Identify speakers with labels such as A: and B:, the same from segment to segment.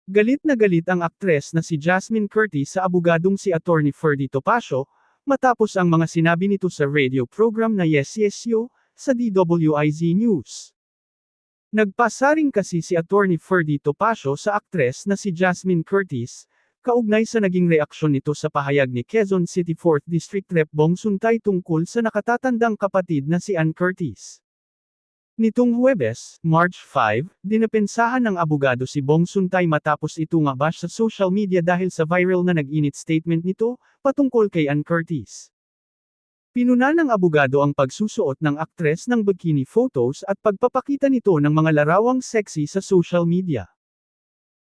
A: Galit na galit ang aktres na si Jasmine Curtis sa abogadong si Attorney Ferdy Topacio, matapos ang mga sinabi nito sa radio program na Yes Yes Yo, sa DWIZ News. Nagpasaring kasi si Attorney Ferdy Topacio sa aktres na si Jasmine Curtis, kaugnay sa naging reaksyon nito sa pahayag ni Quezon City 4th District Rep. Bong Suntay tungkol sa nakatatandang kapatid na si Ann Curtis. Nitong Huwebes, March 5, dinapensahan ng abogado si Bong Suntay matapos ito nga bash sa social media dahil sa viral na nag-init statement nito, patungkol kay Ann Curtis. Pinuna ng abogado ang pagsusuot ng aktres ng bikini photos at pagpapakita nito ng mga larawang sexy sa social media.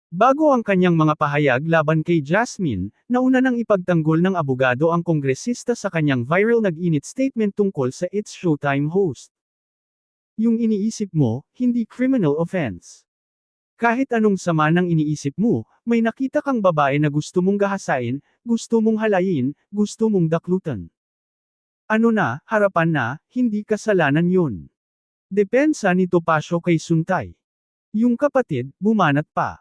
A: Bago ang kanyang mga pahayag laban kay Jasmine, nauna nang ipagtanggol ng abogado ang kongresista sa kanyang viral nag-init statement tungkol sa It's Showtime host. Yung iniisip mo, hindi criminal offense. Kahit anong sama ng iniisip mo, may nakita kang babae na gusto mong gahasain, gusto mong halayin, gusto mong daklutan. Ano na, harapan na, hindi kasalanan yun. Depensa ni Topacio kay Suntay. Yung kapatid, bumanat pa.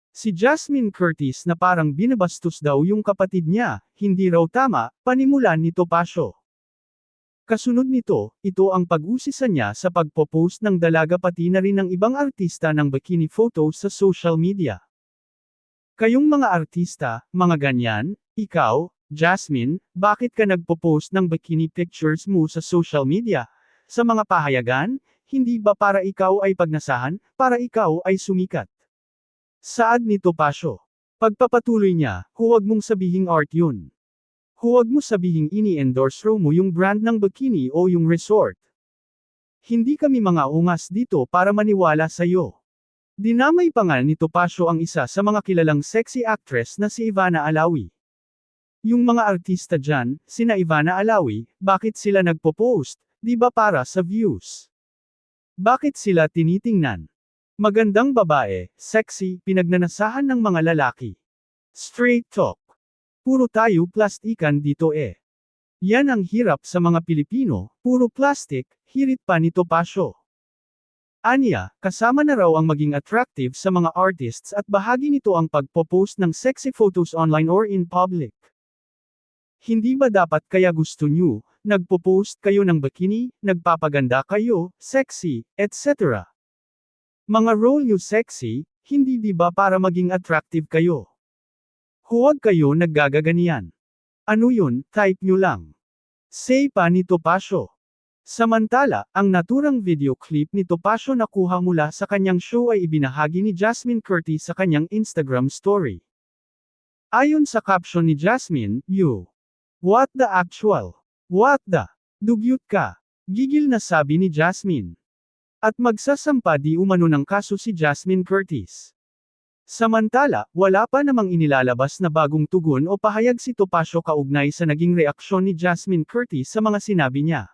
A: Si Jasmine Curtis na parang binabastos daw yung kapatid niya, hindi raw tama, panimulan ni Topacio. Kasunod nito, ito ang pag-usisa niya sa pagpo-post ng dalaga pati na rin ng ibang artista ng bikini photos sa social media. Kayong mga artista, mga ganyan, ikaw, Jasmine, bakit ka nagpo-post ng bikini pictures mo sa social media? Sa mga pahayagan, hindi ba para ikaw ay pagnasahan, para ikaw ay sumikat? Saad ni Topacio. Pagpapatuloy niya, huwag mong sabihing art yun. Huwag mo sabihing ini-endorse mo yung brand ng bikini o yung resort. Hindi kami mga ungas dito para maniwala sa'yo. Dinamay pa nga ni Topacio ang isa sa mga kilalang sexy actress na si Ivana Alawi. Yung mga artista dyan, sina Ivana Alawi, bakit sila nagpo-post, di ba para sa views? Bakit sila tinitingnan? Magandang babae, sexy, pinagnanasahan ng mga lalaki. Straight talk. Puro tayo plastikan dito eh. Yan ang hirap sa mga Pilipino, puro plastic, hirit pa ni Topacio. Aniya, kasama na raw ang maging attractive sa mga artists at bahagi nito ang pagpo-post ng sexy photos online or in public. Hindi ba dapat kaya gusto nyo, nagpo-post kayo ng bikini, nagpapaganda kayo, sexy, etc. Mga role nyo sexy, hindi di ba para maging attractive kayo? Huwag kayo naggagaganian. Ano yun, type nyo lang. Say pa ni Topacio. Samantala, ang naturang video clip ni Topacio na kuha mula sa kanyang show ay ibinahagi ni Jasmine Curtis sa kanyang Instagram story. Ayon sa caption ni Jasmine, "You. What the actual? What the? Dugyot ka." Gigil na sabi ni Jasmine. At magsasampa di umano ng kaso si Jasmine Curtis. Samantala, wala pa namang inilalabas na bagong tugon o pahayag si Topacio kaugnay sa naging reaksyon ni Jasmine Curtis sa mga sinabi niya.